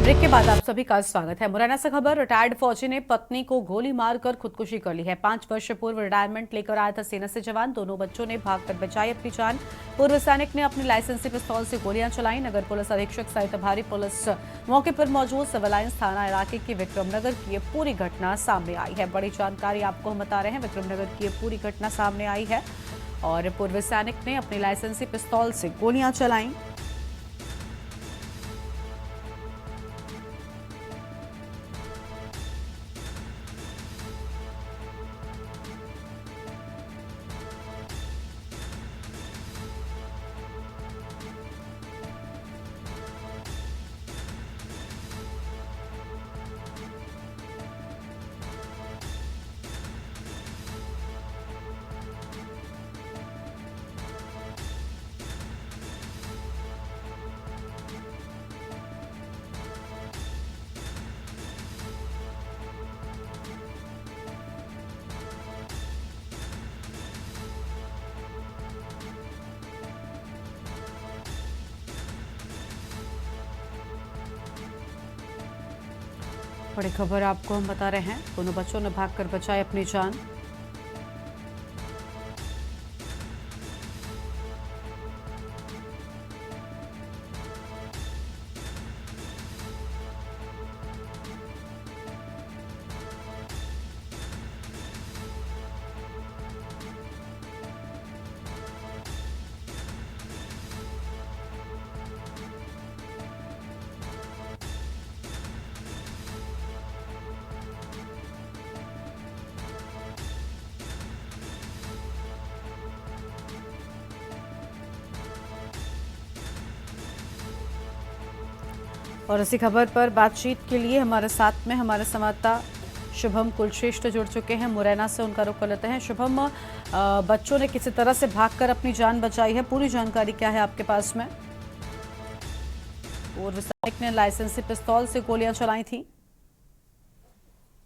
Break के बाद आप सभी का स्वागत है। मुरैना से खबर, रिटायर्ड फौजी ने पत्नी को गोली मारकर खुदकुशी कर ली है। 5 वर्ष पूर्व रिटायरमेंट लेकर आया था सेना से जवान। दोनों बच्चों ने भागकर बचाई अपनी जान। पूर्व सैनिक ने अपनी लाइसेंसी पिस्तौल से गोलियां चलाई। नगर पुलिस अधीक्षक सहित भारी पुलिस मौके पर मौजूद। सिविल लाइंस थाना इलाके की विक्रमनगर की ये पूरी घटना सामने आई है। बड़ी जानकारी आपको हम बता रहे हैं। विक्रमनगर की ये पूरी घटना सामने आई है और पूर्व सैनिक ने अपनी लाइसेंसी पिस्तौल से गोलियां चलाई। बड़ी खबर आपको हम बता रहे हैं। दोनों बच्चों ने भागकर बचाई अपनी जान। और इसी खबर पर बातचीत के लिए हमारे साथ में हमारे संवाददाता शुभम कुलश्रेष्ठ जुड़ चुके हैं। मुरैना से उनका रुख कर लेते हैं। शुभम, बच्चों ने किसी तरह से भागकर अपनी जान बचाई है, पूरी जानकारी क्या है आपके पास में? पूर्व सैनिक ने लाइसेंसी पिस्तौल से गोलियां चलाई थी।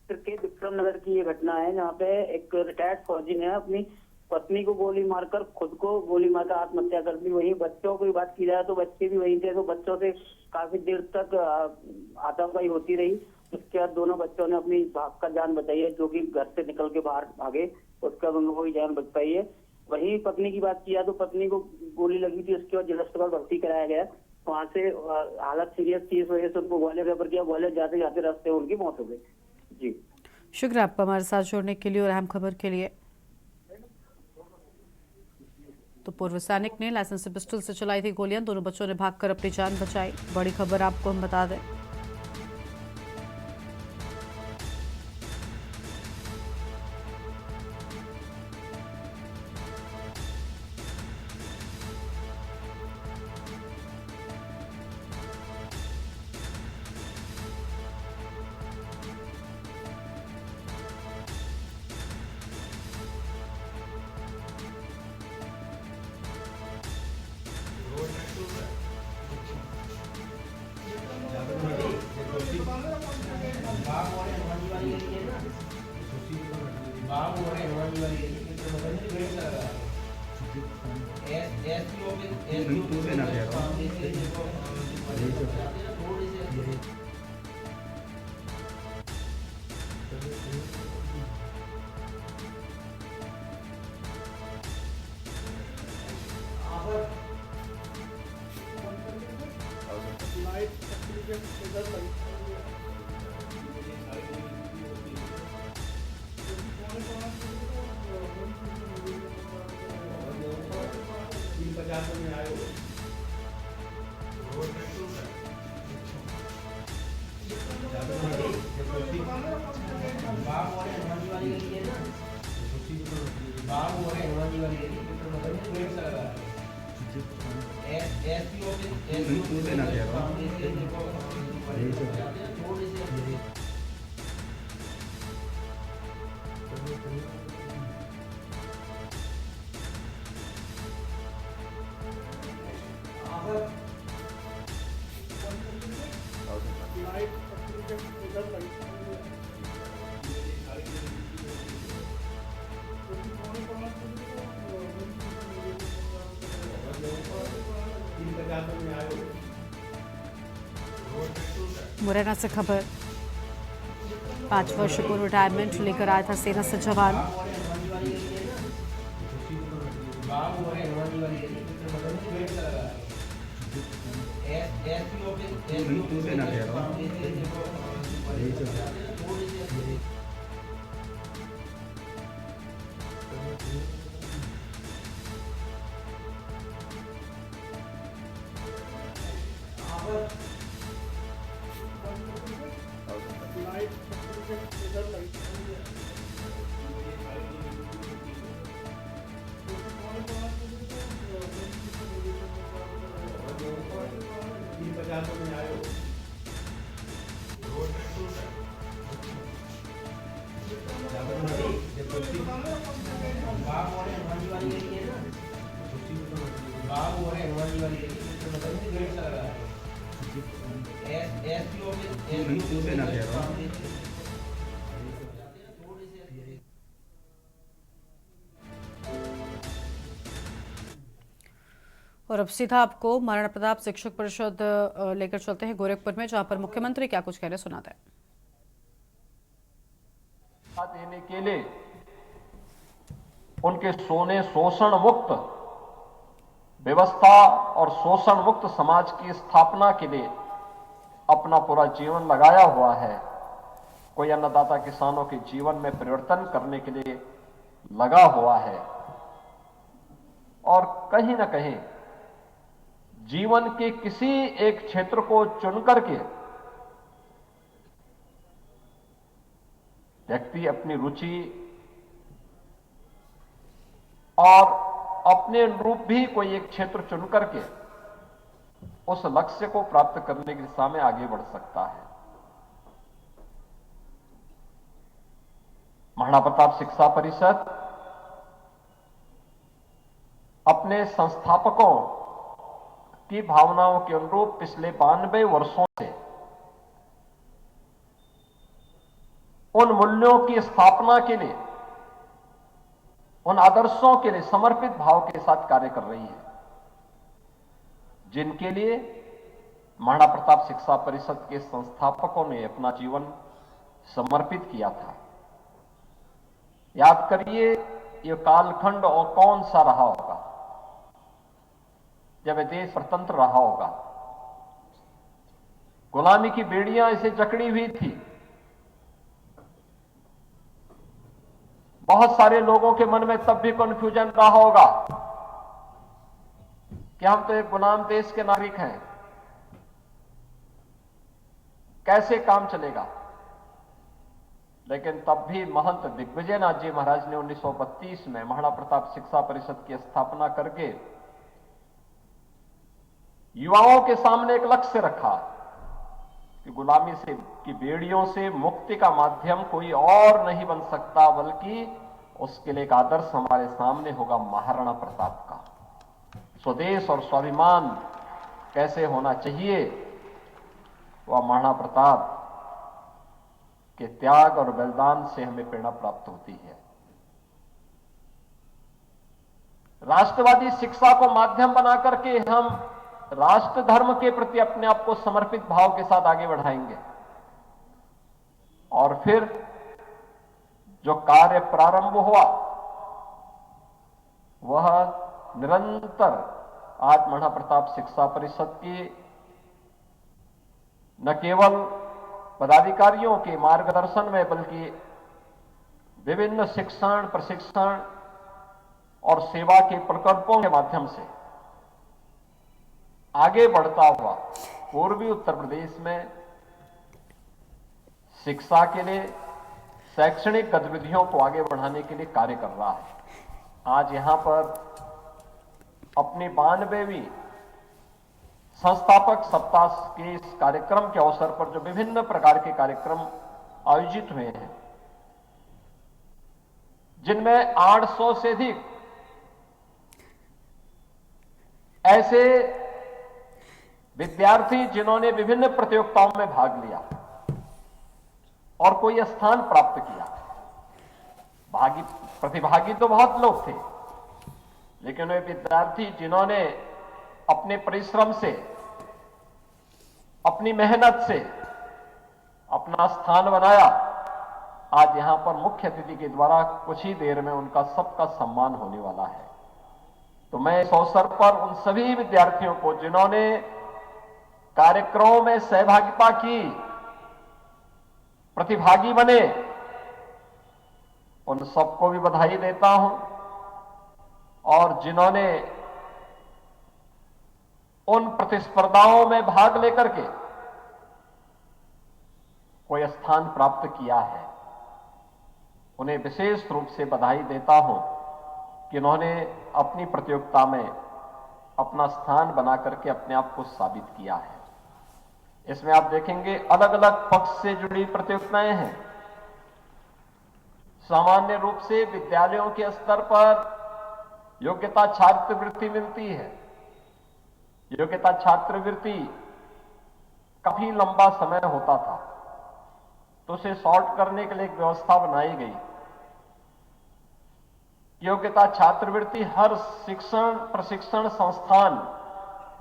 विक्रमनगर की ये घटना है जहाँ पे एक रिटायर्ड फौजी ने अपनी पत्नी को गोली मारकर खुद को गोली मारकर आत्महत्या कर दी। वहीं बच्चों की बात की जाए तो बच्चे भी वहीं थे, तो बच्चों से काफी देर तक आतंकवाई होती रही। उसके बाद दोनों बच्चों ने अपनी भागकर जान बचाई है, जो कि घर से निकल के बाहर भागे। उसके बाद उन लोगों की जान बच पाई है। वहीं पत्नी की बात की जाए तो पत्नी को गोली लगी थी। उसके बाद जिला अस्पताल भर्ती कराया गया। वहां से हालत सीरियस थी, इस वजह से उनको ग्वालियर रेफर किया। ग्वालियर जाते जाते रास्ते उनकी मौत हो गई। जी, शुक्रिया आपका हमारे साथ जुड़ने के लिए और अहम खबर के लिए। तो पूर्व सैनिक ने लाइसेंसी पिस्टल से चलाई थी गोलियां। दोनों बच्चों ने भागकर अपनी जान बचाई। बड़ी खबर आपको हम बता दें। में आयो मुरैना से खबर 5 वर्ष पूर्व रिटायरमेंट लेकर आया था सेना से जवान। और अब सीधा आपको महाराणा प्रताप शिक्षक परिषद लेकर चलते हैं गोरखपुर में, जहां पर मुख्यमंत्री क्या कुछ कह रहे सुनाते हैं। देने के लिए उनके सोने शोषण मुक्त व्यवस्था और शोषण मुक्त समाज की स्थापना के लिए अपना पूरा जीवन लगाया हुआ है। कोई अन्नदाता किसानों के जीवन में परिवर्तन करने के लिए लगा हुआ है और कहीं ना कहीं जीवन के किसी एक क्षेत्र को चुनकर के व्यक्ति अपनी रुचि और अपने अनुरूप भी कोई एक क्षेत्र चुनकर के उस लक्ष्य को प्राप्त करने की दिशा में आगे बढ़ सकता है। महाराणा प्रताप शिक्षा परिषद अपने संस्थापकों की भावनाओं के अनुरूप पिछले 92 वर्षों से उन मूल्यों की स्थापना के लिए, उन आदर्शों के लिए समर्पित भाव के साथ कार्य कर रही है, जिनके लिए महाराणा प्रताप शिक्षा परिषद के संस्थापकों ने अपना जीवन समर्पित किया था। याद करिए ये कालखंड और कौन सा रहा होगा जब यह देश स्वतंत्र रहा होगा। गुलामी की बेड़ियां इसे जकड़ी हुई थी। बहुत सारे लोगों के मन में तब भी कंफ्यूजन रहा होगा कि हम तो एक गुलाम देश के नागरिक हैं, कैसे काम चलेगा। लेकिन तब भी महंत दिग्विजय नाथ जी महाराज ने 1932 में महाराणा प्रताप शिक्षा परिषद की स्थापना करके युवाओं के सामने एक लक्ष्य रखा कि गुलामी से की बेड़ियों से मुक्ति का माध्यम कोई और नहीं बन सकता, बल्कि उसके लिए एक आदर्श हमारे सामने होगा महाराणा प्रताप का। स्वदेश और स्वाभिमान कैसे होना चाहिए, वह महाराणा प्रताप के त्याग और बलिदान से हमें प्रेरणा प्राप्त होती है। राष्ट्रवादी शिक्षा को माध्यम बना करके हम राष्ट्र धर्म के प्रति अपने आप को समर्पित भाव के साथ आगे बढ़ाएंगे और फिर जो कार्य प्रारंभ हुआ वह निरंतर आज महाराणा प्रताप शिक्षा परिषद की न केवल पदाधिकारियों के मार्गदर्शन में बल्कि विभिन्न शिक्षण, प्रशिक्षण और सेवा के प्रकल्पों के माध्यम से आगे बढ़ता हुआ पूर्वी उत्तर प्रदेश में शिक्षा के लिए, शैक्षणिक गतिविधियों को आगे बढ़ाने के लिए कार्य कर रहा है। आज यहां पर अपनी 92वीं संस्थापक सप्ताह के इस कार्यक्रम के अवसर पर जो विभिन्न प्रकार के कार्यक्रम आयोजित हुए हैं, जिनमें 800 से अधिक ऐसे विद्यार्थी जिन्होंने विभिन्न प्रतियोगिताओं में भाग लिया और कोई स्थान प्राप्त किया। प्रतिभागी तो बहुत लोग थे, लेकिन वे विद्यार्थी जिन्होंने अपने परिश्रम से, अपनी मेहनत से अपना स्थान बनाया। आज यहां पर मुख्य अतिथि के द्वारा कुछ ही देर में उनका सबका सम्मान होने वाला है। तो मैं इस अवसर पर उन सभी विद्यार्थियों को जिन्होंने कार्यक्रमों में सहभागिता की, प्रतिभागी बने, उन सबको भी बधाई देता हूं। और जिन्होंने उन प्रतिस्पर्धाओं में भाग लेकर के कोई स्थान प्राप्त किया है, उन्हें विशेष रूप से बधाई देता हूं कि उन्होंने अपनी प्रतियोगिता में अपना स्थान बना करके अपने आप को साबित किया है। इसमें आप देखेंगे अलग अलग पक्ष से जुड़ी प्रतियोगिताएं हैं। सामान्य रूप से विद्यालयों के स्तर पर योग्यता छात्रवृत्ति मिलती है। योग्यता छात्रवृत्ति काफी लंबा समय होता था, तो उसे सॉर्ट करने के लिए एक व्यवस्था बनाई गई। योग्यता छात्रवृत्ति हर शिक्षण प्रशिक्षण संस्थान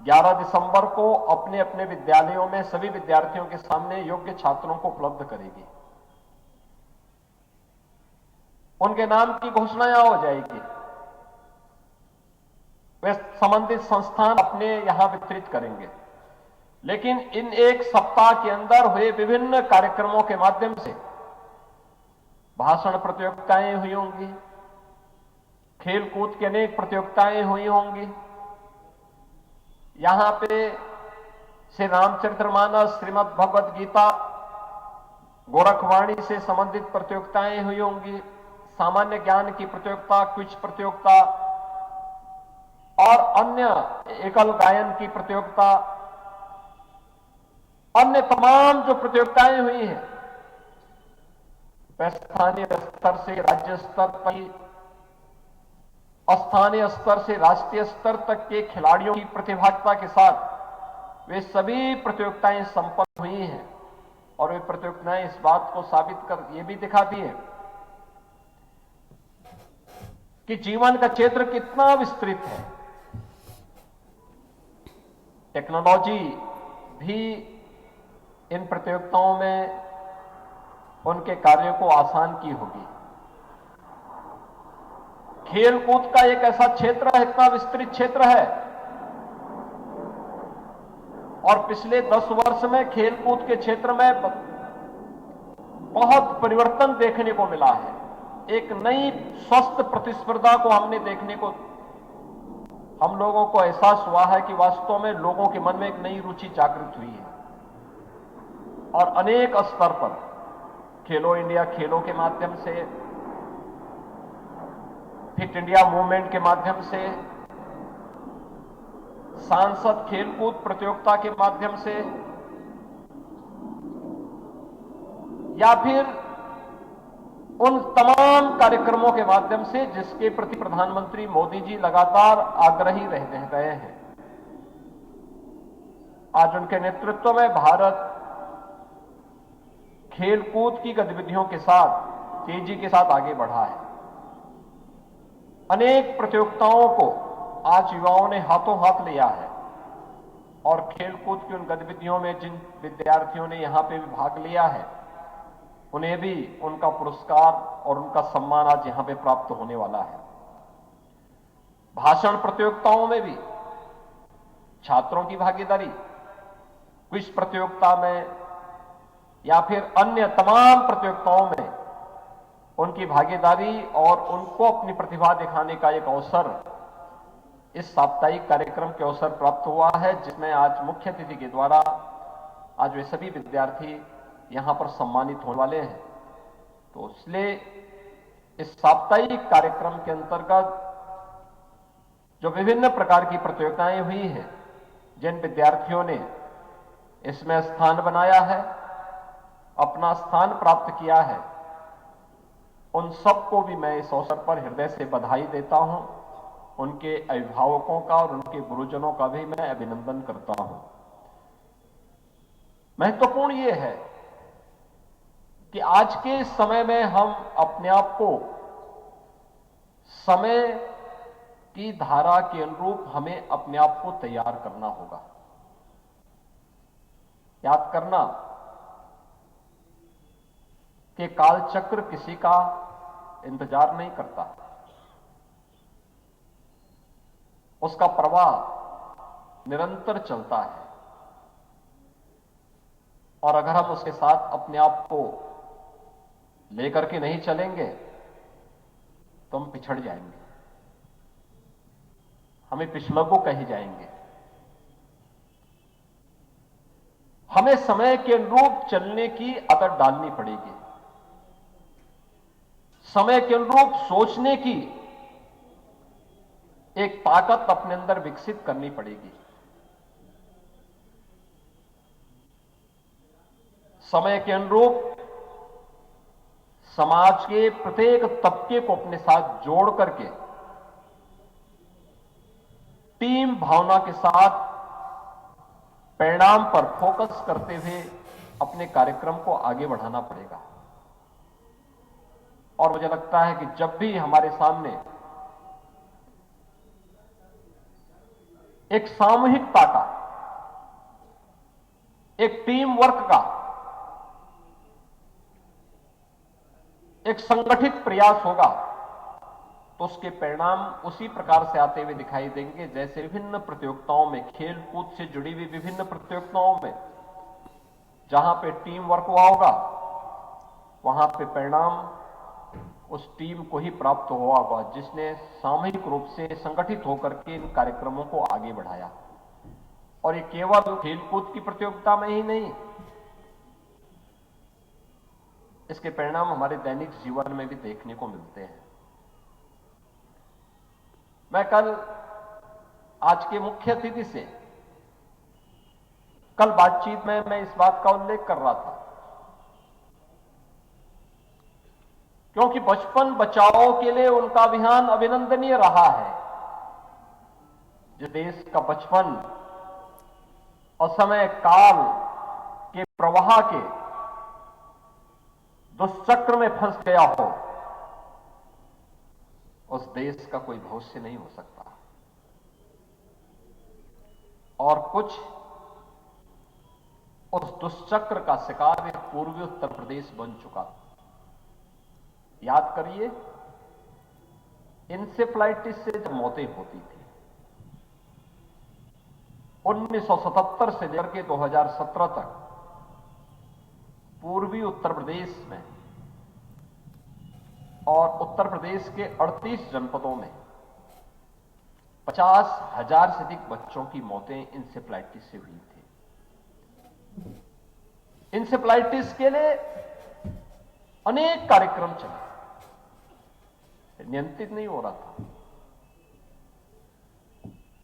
11 दिसंबर को अपने अपने विद्यालयों में सभी विद्यार्थियों के सामने योग्य छात्रों को उपलब्ध करेगी। उनके नाम की घोषणा यहां हो जाएगी, वे संबंधित संस्थान अपने यहां वितरित करेंगे। लेकिन इन एक सप्ताह के अंदर हुए विभिन्न कार्यक्रमों के माध्यम से भाषण प्रतियोगिताएं हुई होंगी, खेलकूद की अनेक प्रतियोगिताएं हुई होंगी। यहां पे श्री रामचरितमानस, श्रीमद् भगवद गीता, गोरखवाणी से संबंधित प्रतियोगिताएं हुई होंगी, सामान्य ज्ञान की प्रतियोगिता, क्विज प्रतियोगिता और अन्य एकल गायन की प्रतियोगिता, अन्य तमाम जो प्रतियोगिताएं हुई हैं, वह स्थानीय स्तर से राज्य स्तर तक, स्थानीय स्तर से राष्ट्रीय स्तर तक के खिलाड़ियों की प्रतिभागिता के साथ वे सभी प्रतियोगिताएं संपन्न हुई हैं। और वे प्रतियोगिताएं इस बात को साबित कर ये भी दिखाती हैं कि जीवन का क्षेत्र कितना विस्तृत है। टेक्नोलॉजी भी इन प्रतियोगिताओं में उनके कार्यों को आसान की होगी। खेलकूद का एक ऐसा क्षेत्र है, इतना विस्तृत क्षेत्र है, और पिछले 10 वर्ष में खेलकूद के क्षेत्र में बहुत परिवर्तन देखने को मिला है। एक नई स्वस्थ प्रतिस्पर्धा को हमने देखने को, हम लोगों को एहसास हुआ है कि वास्तव में लोगों के मन में एक नई रुचि जागृत हुई है। और अनेक स्तर पर खेलो इंडिया खेलों के माध्यम से, फिट इंडिया मूवमेंट के माध्यम से, सांसद खेलकूद प्रतियोगिता के माध्यम से, या फिर उन तमाम कार्यक्रमों के माध्यम से जिसके प्रति प्रधानमंत्री मोदी जी लगातार आग्रही रह गए हैं। आज उनके नेतृत्व में भारत खेलकूद की गतिविधियों के साथ तेजी के साथ आगे बढ़ा है। अनेक प्रतियोगिताओं को आज युवाओं ने हाथों हाथ लिया है, और खेलकूद की उन गतिविधियों में जिन विद्यार्थियों ने यहां पे भी भाग लिया है, उन्हें भी उनका पुरस्कार और उनका सम्मान आज यहां पे प्राप्त होने वाला है। भाषण प्रतियोगिताओं में भी छात्रों की भागीदारी, क्विज प्रतियोगिता में या फिर अन्य तमाम प्रतियोगिताओं में उनकी भागीदारी और उनको अपनी प्रतिभा दिखाने का एक अवसर इस साप्ताहिक कार्यक्रम के अवसर प्राप्त हुआ है, जिसमें आज मुख्य अतिथि के द्वारा आज वे सभी विद्यार्थी यहां पर सम्मानित होने वाले हैं। तो इसलिए इस साप्ताहिक कार्यक्रम के अंतर्गत जो विभिन्न प्रकार की प्रतियोगिताएं हुई हैं, जिन विद्यार्थियों ने इसमें स्थान बनाया है, अपना स्थान प्राप्त किया है, उन सबको भी मैं इस अवसर पर हृदय से बधाई देता हूं। उनके अभिभावकों का और उनके गुरुजनों का भी मैं अभिनंदन करता हूं। महत्वपूर्ण यह है कि आज के समय में हम अपने आप को समय की धारा के अनुरूप हमें अपने आप को तैयार करना होगा। याद करना कि कालचक्र किसी का इंतजार नहीं करता, उसका प्रवाह निरंतर चलता है और अगर हम उसके साथ अपने आप को लेकर के नहीं चलेंगे तो हम पिछड़ जाएंगे, हमें पिछलगो कहे जाएंगे। हमें समय के अनुरूप चलने की आदत डालनी पड़ेगी, समय के अनुरूप सोचने की एक ताकत अपने अंदर विकसित करनी पड़ेगी। समय के अनुरूप समाज के प्रत्येक तबके को अपने साथ जोड़ करके टीम भावना के साथ परिणाम पर फोकस करते हुए अपने कार्यक्रम को आगे बढ़ाना पड़ेगा। और मुझे लगता है कि जब भी हमारे सामने एक सामूहिकता का, एक टीम वर्क का, एक संगठित प्रयास होगा तो उसके परिणाम उसी प्रकार से आते हुए दिखाई देंगे जैसे विभिन्न प्रतियोगिताओं में, खेल कूद से जुड़ी हुई विभिन्न प्रतियोगिताओं में जहां पे टीम वर्क हुआ होगा वहां पे परिणाम उस टीम को ही प्राप्त हुआ होगा जिसने सामूहिक रूप से संगठित होकर के इन कार्यक्रमों को आगे बढ़ाया। और ये केवल खेलकूद की प्रतियोगिता में ही नहीं, इसके परिणाम हमारे दैनिक जीवन में भी देखने को मिलते हैं। मैं कल आज के मुख्य अतिथि से कल बातचीत में मैं इस बात का उल्लेख कर रहा था क्योंकि बचपन बचाओ के लिए उनका अभियान अभिनंदनीय रहा है। जो देश का बचपन असमय काल के प्रवाह के दुष्चक्र में फंस गया हो, उस देश का कोई भविष्य नहीं हो सकता। और कुछ उस दुष्चक्र का शिकार एक पूर्वी उत्तर प्रदेश बन चुका था। याद करिए, इंसेफ्लाइटिस से जब मौतें होती थी 1977 से लेकर के 2017 तक पूर्वी उत्तर प्रदेश में और उत्तर प्रदेश के 38 जनपदों में 50,000 से अधिक बच्चों की मौतें इंसेफ्लाइटिस से हुई थी। इंसेफ्लाइटिस के लिए अनेक कार्यक्रम चले, नियंत्रित नहीं हो रहा था।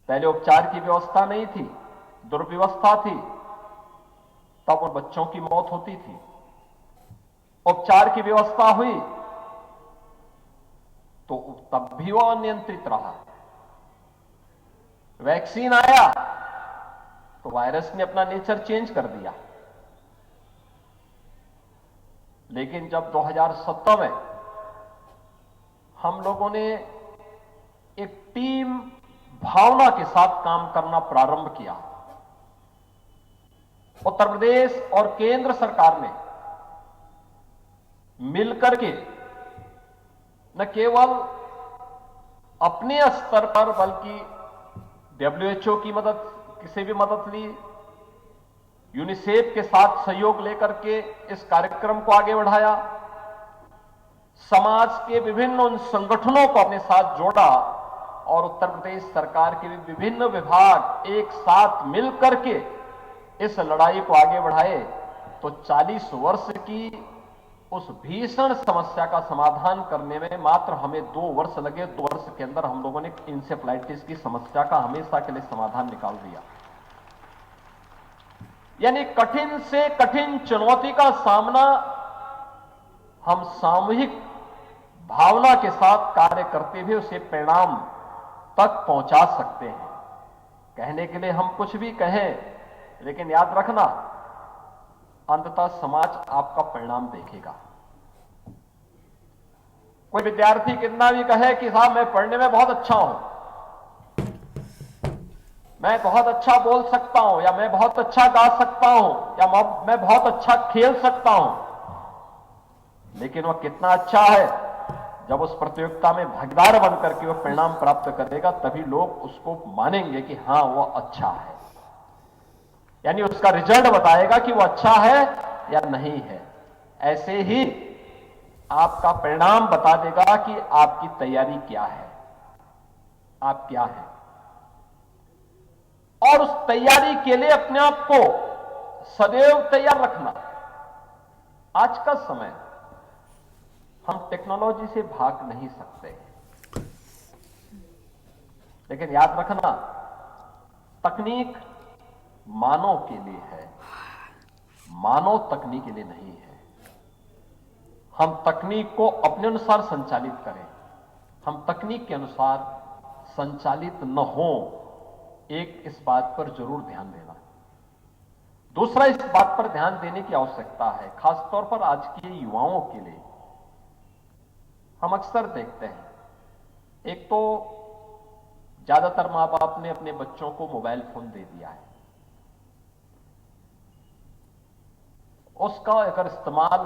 पहले उपचार की व्यवस्था नहीं थी, दुर्व्यवस्था थी, तब उन बच्चों की मौत होती थी। उपचार की व्यवस्था हुई तो तब भी वो अनियंत्रित रहा। वैक्सीन आया तो वायरस ने अपना नेचर चेंज कर दिया। लेकिन जब 2017 में हम लोगों ने एक टीम भावना के साथ काम करना प्रारंभ किया, उत्तर प्रदेश और केंद्र सरकार ने मिलकर के न केवल अपने स्तर पर बल्कि WHO की मदद से भी मदद ली, यूनिसेफ के साथ सहयोग लेकर के इस कार्यक्रम को आगे बढ़ाया, समाज के विभिन्न उन संगठनों को अपने साथ जोड़ा और उत्तर प्रदेश सरकार के भी विभिन्न विभाग एक साथ मिलकर के इस लड़ाई को आगे बढ़ाए तो 40 वर्ष की उस भीषण समस्या का समाधान करने में मात्र हमें 2 वर्ष लगे। 2 वर्ष के अंदर हम लोगों ने इंसेफ्लाइटिस की समस्या का हमेशा के लिए समाधान निकाल दिया। यानी कठिन से कठिन चुनौती का सामना हम सामूहिक भावना के साथ कार्य करते हुए उसे परिणाम तक पहुंचा सकते हैं। कहने के लिए हम कुछ भी कहें, लेकिन याद रखना अंततः समाज आपका परिणाम देखेगा। कोई विद्यार्थी कितना भी कहे कि साहब मैं पढ़ने में बहुत अच्छा हूं, मैं बहुत अच्छा बोल सकता हूं, या मैं बहुत अच्छा गा सकता हूं, या मैं बहुत अच्छा खेल सकता हूं, लेकिन वह कितना अच्छा है, जब उस प्रतियोगिता में भागीदार बन करके वह परिणाम प्राप्त करेगा तभी लोग उसको मानेंगे कि हां वह अच्छा है, यानी उसका रिजल्ट बताएगा कि वह अच्छा है या नहीं है। ऐसे ही आपका परिणाम बता देगा कि आपकी तैयारी क्या है, आप क्या हैं। और उस तैयारी के लिए अपने आप को सदैव तैयार रखना। आज का समय, हम टेक्नोलॉजी से भाग नहीं सकते, लेकिन याद रखना तकनीक मानव के लिए है, मानव तकनीक के लिए नहीं है। हम तकनीक को अपने अनुसार संचालित करें, हम तकनीक के अनुसार संचालित न हो, एक इस बात पर जरूर ध्यान देना। दूसरा, इस बात पर ध्यान देने की आवश्यकता है, खासतौर पर आज के युवाओं के लिए। हम अक्सर देखते हैं, एक तो ज्यादातर मां बाप ने अपने बच्चों को मोबाइल फोन दे दिया है, उसका अगर इस्तेमाल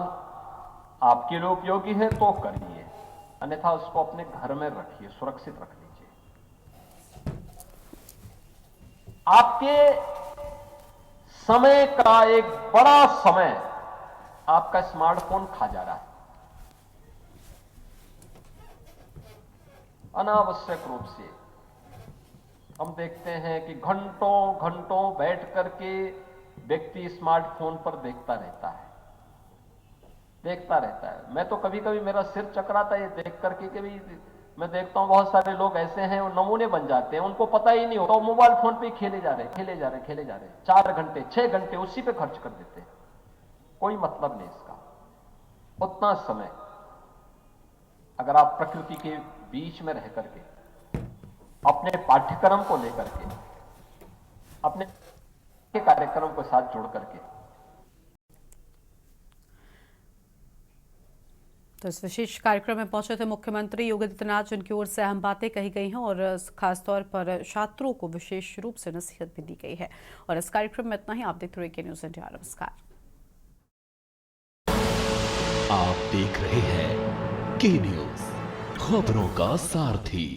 आपके लिए उपयोगी है तो करिए, अन्यथा उसको अपने घर में रखिए, सुरक्षित रख लीजिए। आपके समय का एक बड़ा समय आपका स्मार्टफोन खा जा रहा है, अनावश्यक रूप से। हम देखते हैं कि घंटों घंटों बैठ करके व्यक्ति स्मार्टफोन पर देखता रहता है। मैं तो कभी कभी मेरा सिर चकराता है ये देख करके कि भाई, मैं देखता हूं बहुत सारे लोग ऐसे हैं, वो नमूने बन जाते हैं, उनको पता ही नहीं होता, वो मोबाइल फोन पे खेले जा रहे 4 घंटे 6 घंटे उसी पे खर्च कर देते हैं, कोई मतलब नहीं इसका। उतना समय अगर आप प्रकृति के बीच में रह करके, अपने पाठ्यक्रम को लेकर के, अपने कार्यक्रम के साथ जोड़ करके, तो इस विशेष कार्यक्रम में पहुंचे थे मुख्यमंत्री योगी आदित्यनाथ, जिनकी ओर से अहम बातें कही गई हैं और खासतौर पर छात्रों को विशेष रूप से नसीहत भी दी गई है। और इस कार्यक्रम में इतना ही। आप देखते रहिए के न्यूज़ इंडिया। नमस्कार। आप देख रहे हैं के न्यूज़, खबरों का सारथी।